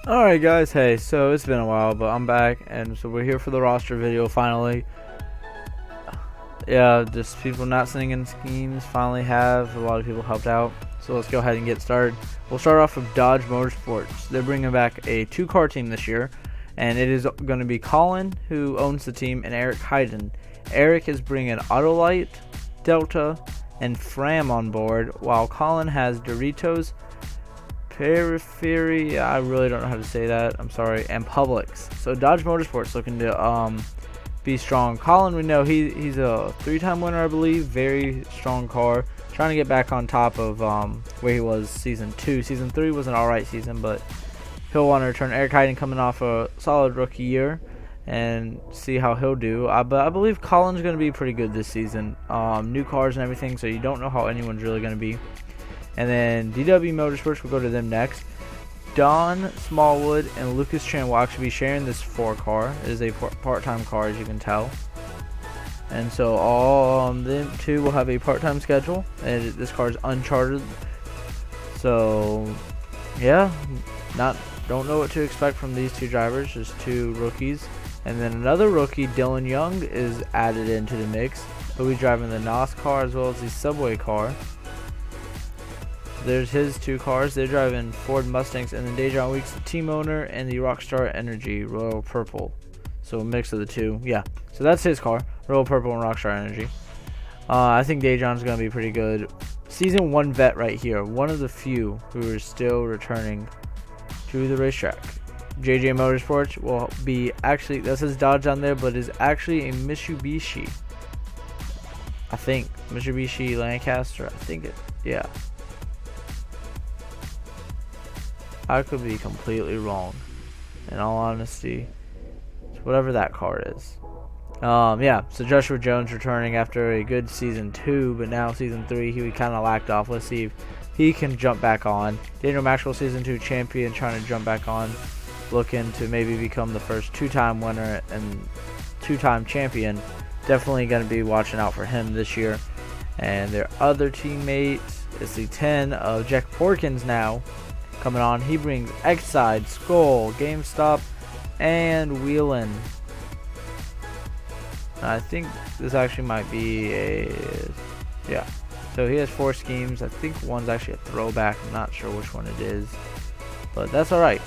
Alright guys, hey, so it's been a while, but I'm back, and so we're here for the roster video finally. Yeah, just people not singing schemes finally have. A lot of people helped out, so let's go ahead and get started. We'll start off with Dodge Motorsports. They're bringing back a 2-car team this year, and it is going to be Colin, who owns the team, and Eric Hyden. Eric is bringing Autolite, Delta, and Fram on board, while Colin has Doritos, Periphery, I really don't know how to say that, I'm sorry, and Publix. So Dodge Motorsports looking to be strong. Colin, we know he's a 3-time winner, I believe. Very strong car. Trying to get back on top of where he was season 2. Season 3 was an alright season, but he'll want to return. Eric Hyden coming off a solid rookie year and see how he'll do. But I believe Colin's going to be pretty good this season. New cars and everything, so you don't know how anyone's really going to be. And then DW Motorsports, we'll go to them next. Don Smallwood and Lucas Chan will actually be sharing this 4-car. It is a part-time car, as you can tell. And so all them two will have a part-time schedule. And this car is uncharted. So, yeah, don't know what to expect from these two drivers. Just 2 rookies. And then another rookie, Dylan Young, is added into the mix. He'll be driving the NOS car as well as the Subway car. There's his 2 cars. They're driving Ford Mustangs, and then Dejon Weeks, the team owner, and the Rockstar Energy Royal Purple. So a mix of the 2. Yeah. So that's his car, Royal Purple and Rockstar Energy. I think Dejon's going to be pretty good. Season 1 vet right here. One of the few who are still returning to the racetrack. JJ Motorsports will be actually, that says Dodge on there, but is actually a Mitsubishi. I think. Mitsubishi Lancaster. I think it. Yeah. I could be completely wrong, in all honesty. Whatever that car is. Yeah, so Joshua Jones returning after a good season 2, but now season 3 he kind of lacked off. Let's see if he can jump back on. Daniel Maxwell, season 2 champion, trying to jump back on, looking to maybe become the first 2-time winner and 2-time champion. Definitely going to be watching out for him this year. And their other teammate is the 10 of Jack Porkins now. Coming on, he brings X-Side, Skull, GameStop, and Wheelin. I think this actually might be a, yeah. So he has 4 schemes. I think one's actually a throwback. I'm not sure which one it is, but that's all right.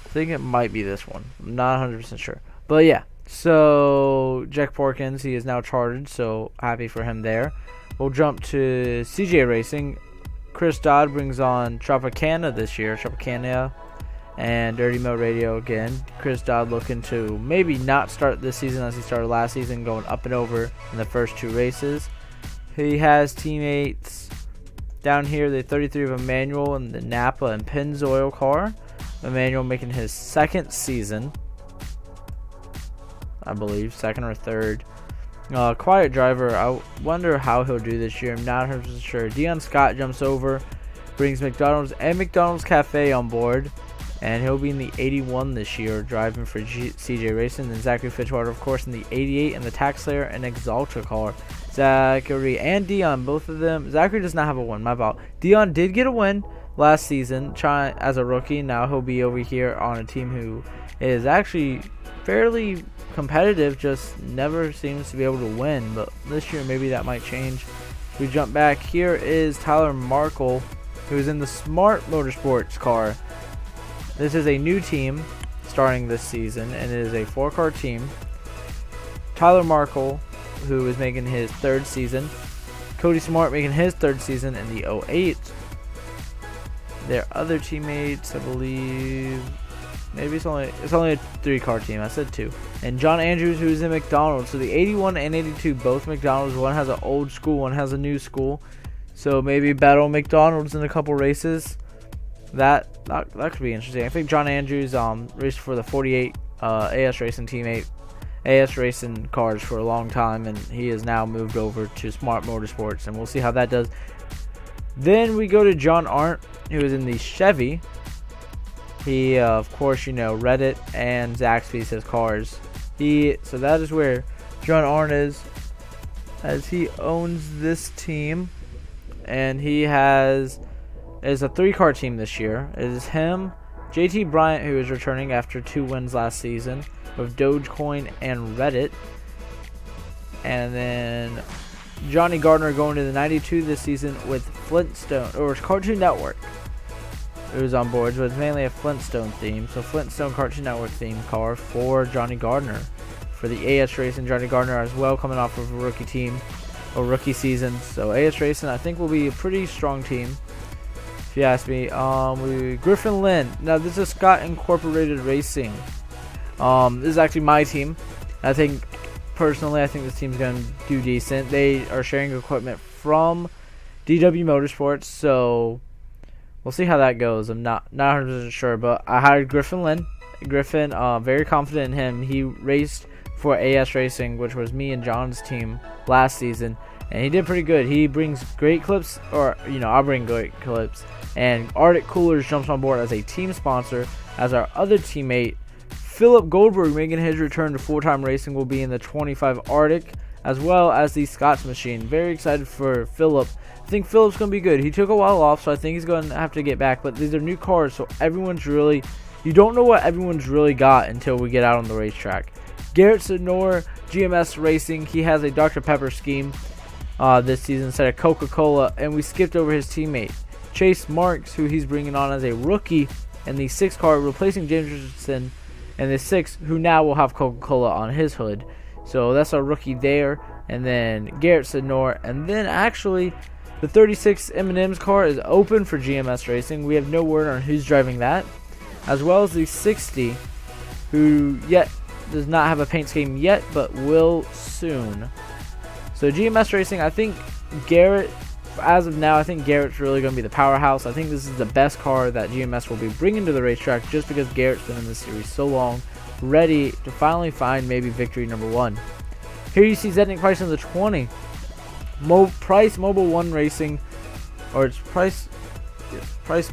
I think it might be this one. I'm not 100% sure, but yeah. So Jack Porkins, he is now chartered, so happy for him there. We'll jump to CJ Racing. Chris Dodd brings on Tropicana this year, Tropicana, and Dirty Mo Radio again. Chris Dodd looking to maybe not start this season as he started last season, going up and over in the first 2 races. He has teammates down here, the 33 of Emmanuel and the Napa and Pennzoil car. Emmanuel making his 2nd season, I believe, 2nd or 3rd. Quiet driver, I wonder how he'll do this year. I'm not 100% sure. Dion Scott jumps over, brings McDonald's and McDonald's Cafe on board, and he'll be in the 81 this year, driving for CJ Racing. Then Zachary Fitzwater, of course, in the 88 and the Tax Slayer and Exalta car. Zachary and Dion, both of them. Zachary does not have a win, my fault. Dion did get a win last season, trying as a rookie. Now he'll be over here on a team who is actually fairly competitive, just never seems to be able to win, but this year maybe that might change. We jump back, here is Tyler Markle, who's in the Smart Motorsports car. This is a new team starting this season, and it is a 4-car team. Tyler Markle, who is making his 3rd season. Cody Smart making his 3rd season in the 08. Their other teammates, I believe, maybe it's only a 3-car team. I said 2. And John Andrews, who's in McDonald's. So the 81 and 82, both McDonald's. One has an old school, one has a new school. So maybe battle McDonald's in a couple races. That could be interesting. I think John Andrews raced for the 48 AS Racing teammate, AS Racing cars for a long time, and he has now moved over to Smart Motorsports, and we'll see how that does. Then we go to John Arndt, who is in the Chevy. He, of course, you know, Reddit and Zaxby's his cars. So that is where John Arndt is, as he owns this team, and he is a 3-car team this year. It is him, JT Bryant, who is returning after 2 wins last season with Dogecoin and Reddit. And then Johnny Gardner going to the 92 this season with Flintstone, or Cartoon Network, who's on board. So it's mainly a Flintstone theme. So Flintstone Cartoon Network theme car for Johnny Gardner. For the AS Racing, Johnny Gardner as well, coming off of a rookie team, or rookie season. So AS Racing, I think, will be a pretty strong team, if you ask me. Griffin Lynn. Now, this is Scott Incorporated Racing. This is actually my team. Personally, I think this team's going to do decent. They are sharing equipment from DW Motorsports, so we'll see how that goes. I'm not 100% sure, but I hired Griffin Lynn. Griffin, very confident in him. He raced for AS Racing, which was me and John's team last season, and he did pretty good. He brings great clips, or I'll bring great clips. And Arctic Coolers jumps on board as a team sponsor, as our other teammate Philip Goldberg, making his return to full-time racing, will be in the 25 Arctic, as well as the Scots machine. Very excited for Philip. I think Philip's going to be good. He took a while off, so I think he's going to have to get back. But these are new cars, so you don't know what everyone's really got until we get out on the racetrack. Garrett Senor, GMS Racing, he has a Dr. Pepper scheme this season instead of Coca-Cola, and we skipped over his teammate Chase Marks, who he's bringing on as a rookie in the 6 car, replacing James Richardson, and the 6, who now will have Coca-Cola on his hood. So that's our rookie there. And then Garrett Senor. And then actually, the 36 M&M's car is open for GMS Racing. We have no word on who's driving that. As well as the 60, who yet does not have a paint scheme yet, but will soon. So GMS Racing, I think Garrett, as of now, I think Garrett's really going to be the powerhouse. I think this is the best car that GMS will be bringing to the racetrack, just because Garrett's been in this series so long, ready to finally find maybe victory number 1. Here you see Zednik Price in the 20. Price Mobile 1 Racing, or it's Price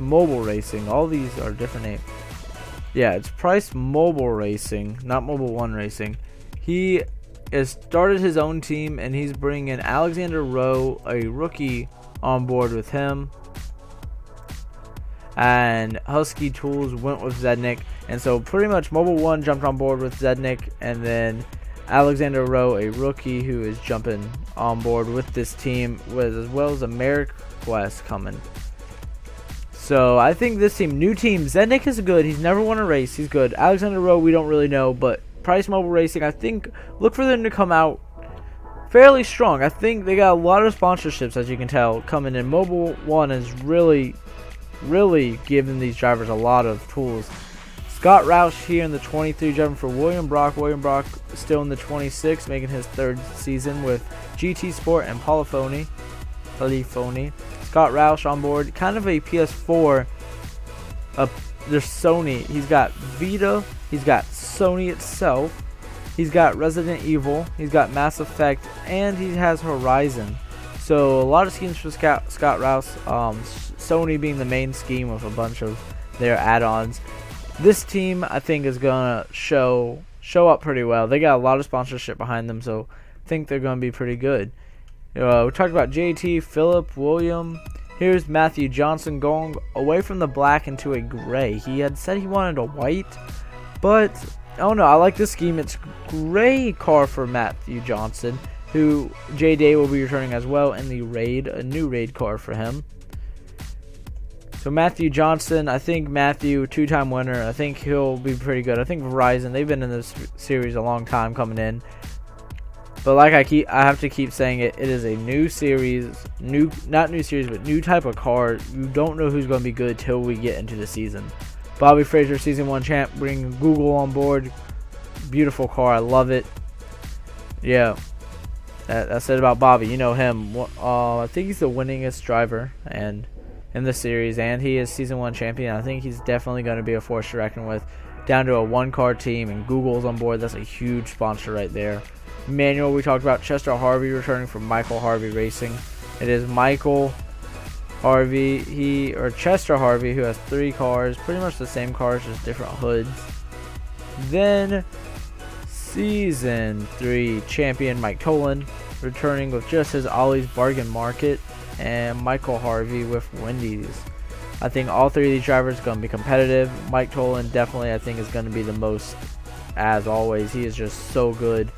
Mobile Racing. All these are different names. Yeah, it's Price Mobile Racing, not Mobile 1 Racing. He has started his own team, and he's bringing Alexander Rowe, a rookie, on board with him. And Husky Tools went with Zednik, and so pretty much Mobile 1 jumped on board with Zednik, and then Alexander Rowe, a rookie, who is jumping on board with this team, as well as AmeriQuest coming. So I think this team, new team, Zednik is good. He's never won a race. He's good. Alexander Rowe, we don't really know, but Price Mobile Racing, I think, look for them to come out fairly strong. I think they got a lot of sponsorships, as you can tell, coming in. Mobile 1 is really giving these drivers a lot of tools. Scott Roush here in the 23, driving for William Brock. William Brock still in the 26, making his 3rd season with GT Sport and Polyphony. Scott Roush on board, kind of a PS4. There's Sony. He's got Vita. He's got Sony itself. He's got Resident Evil. He's got Mass Effect, and he has Horizon. So a lot of schemes for Scott Rouse. Sony being the main scheme with a bunch of their add-ons. This team, I think, is gonna show up pretty well. They got a lot of sponsorship behind them, so I think they're gonna be pretty good. We talked about JT, Philip, William. Here's Matthew Johnson going away from the black into a gray. He had said he wanted a white, but I don't know. I like this scheme. It's a gray car for Matthew Johnson, who J Day will be returning as well in the raid, a new raid car for him. So Matthew Johnson, I think Matthew, 2-time winner. I think he'll be pretty good. I think Verizon, they've been in this series a long time coming in. But like I have to keep saying it, it is a new series, not new series, but new type of car. You don't know who's going to be good till we get into the season. Bobby Fraser, Season 1 champ, bringing Google on board. Beautiful car, I love it. Yeah, that's it about Bobby. You know him. I think he's the winningest driver and in the series, and he is Season 1 champion. I think he's definitely going to be a force to reckon with. Down to a 1-car team, and Google's on board. That's a huge sponsor right there. Manual, we talked about Chester Harvey returning from Michael Harvey Racing. It is Michael Harvey, Chester Harvey, who has 3 cars, pretty much the same cars, just different hoods. Then Season 3 champion Mike Tolan, returning with just his Ollie's Bargain Market, and Michael Harvey with Wendy's. I think all three of these drivers are going to be competitive. Mike Tolan definitely, I think, is going to be the most, as always. He is just so good.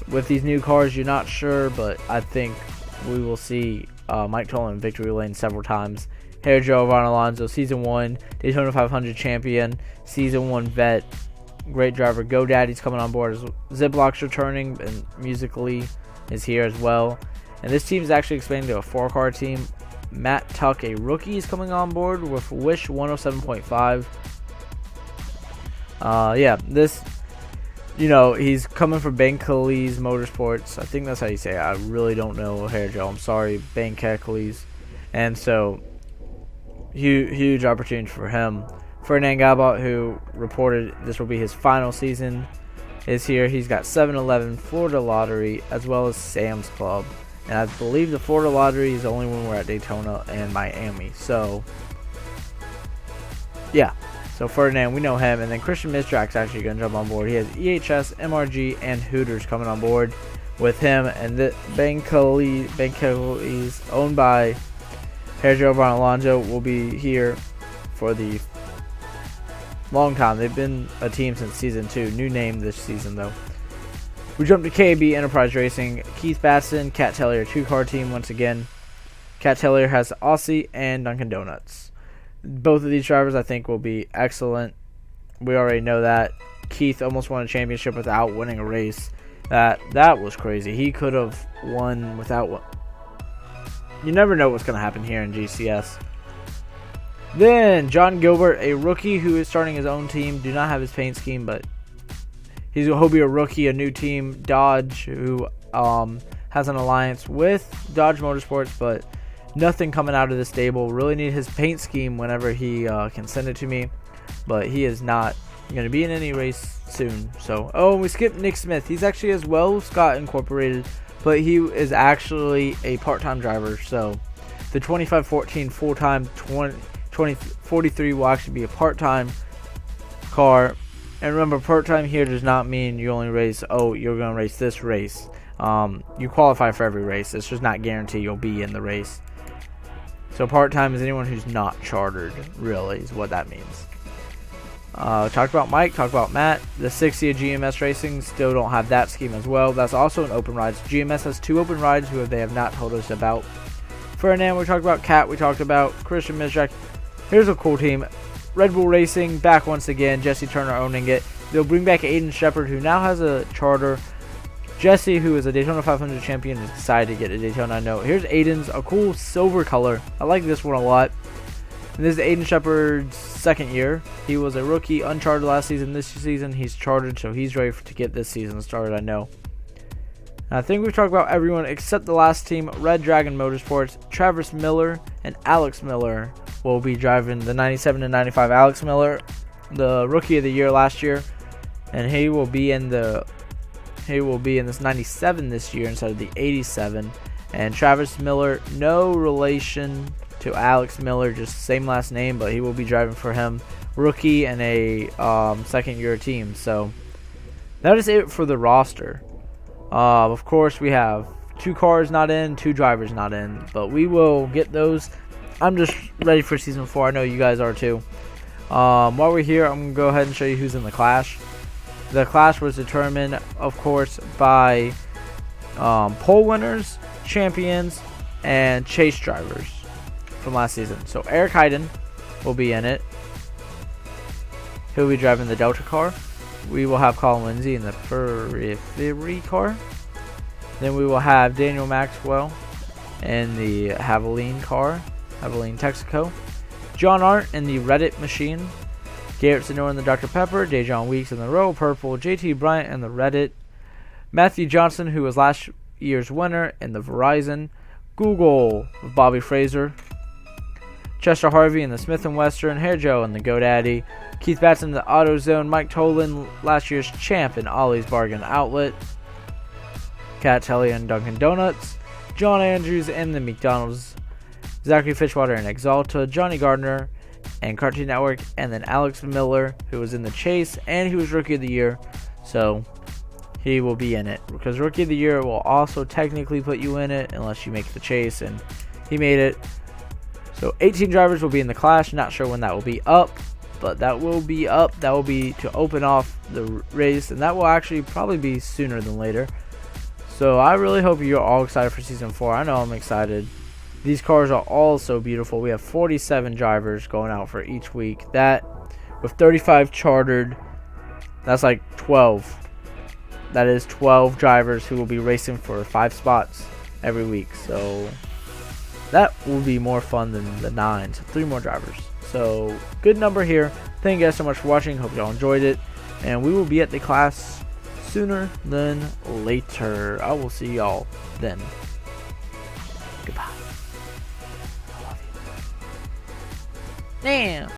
With these new cars, you're not sure, but I think we will see Mike Tolan in victory lane several times. Here, Joe Von Alonso, Season 1, Daytona 500 champion, Season 1 vet, great driver. GoDaddy's coming on board. Ziplock's returning, and Musically is here as well. And this team is actually expanding to a 4-car team. Matt Tuck, a rookie, is coming on board with Wish 107.5. Yeah, this, he's coming from Bankeley's Motorsports. I think that's how you say it. I really don't know, Hair Joe. I'm sorry, Bankeley's. And so, huge opportunity for him. Ferdinand Gabot, who reported this will be his final season, is here. He's got 7-Eleven, Florida Lottery, as well as Sam's Club. And I believe the Florida Lottery is only when we're at Daytona and Miami. So, yeah. So, Ferdinand, we know him. And then Christian Mistrak's actually going to jump on board. He has EHS, MRG, and Hooters coming on board with him. And the Bankeley's owned by Sergio Von Alonso will be here for the long time. They've been a team since Season 2. New name this season, though. We jump to KB Enterprise Racing. Keith Batson, Cat Tellier, 2-car team once again. Cat Tellier has Aussie and Dunkin' Donuts. Both of these drivers, I think, will be excellent. We already know that. Keith almost won a championship without winning a race. That was crazy. He could have won without one. You never know what's going to happen here in GCS. Then, John Gilbert, a rookie who is starting his own team. Do not have his paint scheme, but he'll be a rookie, a new team. Dodge, who has an alliance with Dodge Motorsports, but nothing coming out of the stable. Really need his paint scheme whenever he can send it to me, but he is not going to be in any race soon. So, we skipped Nick Smith. He's actually as well Scott Incorporated, but he is actually a part-time driver. So, the 2514 full-time 2043 will actually be a part-time car. And remember, part-time here does not mean you only race, you're going to race this race. You qualify for every race. It's just not guaranteed you'll be in the race. So part-time is anyone who's not chartered, really, is what that means. Talked about Mike, talked about Matt. The 60 of GMS Racing still don't have that scheme as well. That's also an open rides. GMS has 2 open rides who they have not told us about. Ferdinand, we talked about. Cat, we talked about. Christian Mistrak. Here's a cool team. Red Bull Racing back once again. Jesse Turner owning it. They'll bring back Aiden Shepard, who now has a charter. Jesse, who is a Daytona 500 champion, has decided to get a Daytona. I know. Here's Aiden's, a cool silver color. I like this one a lot. And this is Aiden Shepard's second year. He was a rookie, uncharted last season. This season, he's chartered, so he's ready to get this season started, I know. And I think we've talked about everyone except the last team, Red Dragon Motorsports. Travis Miller and Alex Miller will be driving the 97 and 95. Alex Miller, the rookie of the year last year, and he will be in this 97 this year instead of the 87. And Travis Miller, no relation to Alex Miller, just same last name, but he will be driving for him, rookie and a second year team. So that is it for the roster. Of course, we have 2 cars not in, 2 drivers not in, but we will get those. I'm just ready for Season 4. I know you guys are too. While we're here, I'm going to go ahead and show you who's in the Clash. The Clash was determined, of course, by pole winners, champions, and chase drivers from last season. So Eric Heiden will be in it. He'll be driving the Delta car. We will have Colin Lindsay in the Periphery car. Then we will have Daniel Maxwell in the Javelin car, Javelin Texaco. John Arndt in the Reddit machine. Garrett Senor in the Dr. Pepper. Dejon Weeks in the Royal Purple. JT Bryant in the Reddit. Matthew Johnson, who was last year's winner, in the Verizon. Google with Bobby Fraser. Chester Harvey in the Smith & Western. Hair Joe in the GoDaddy. Keith Batson in the AutoZone. Mike Tolan, last year's champ in Ollie's Bargain Outlet. Cat Telly and Dunkin' Donuts. John Andrews in the McDonald's. Zachary Fishwater in Exalta. Johnny Gardner and Cartoon Network. And then Alex Miller, who was in the Chase, and he was Rookie of the Year. So he will be in it, because Rookie of the Year will also technically put you in it unless you make the Chase, and he made it. So 18 drivers will be in the class. Not sure when that will be up, but that will be up. That will be to open off the race, and that will actually probably be sooner than later. So I really hope you're all excited for Season 4. I know I'm excited. These cars are all so beautiful. We have 47 drivers going out for each week. That, with 35 chartered, that's like 12. That is 12 drivers who will be racing for 5 spots every week. So that will be more fun than the 9. So 3 more drivers. So good number here. Thank you guys so much for watching. Hope y'all enjoyed it. And we will be at the class sooner than later. I will see y'all then. Goodbye. I love you. Damn.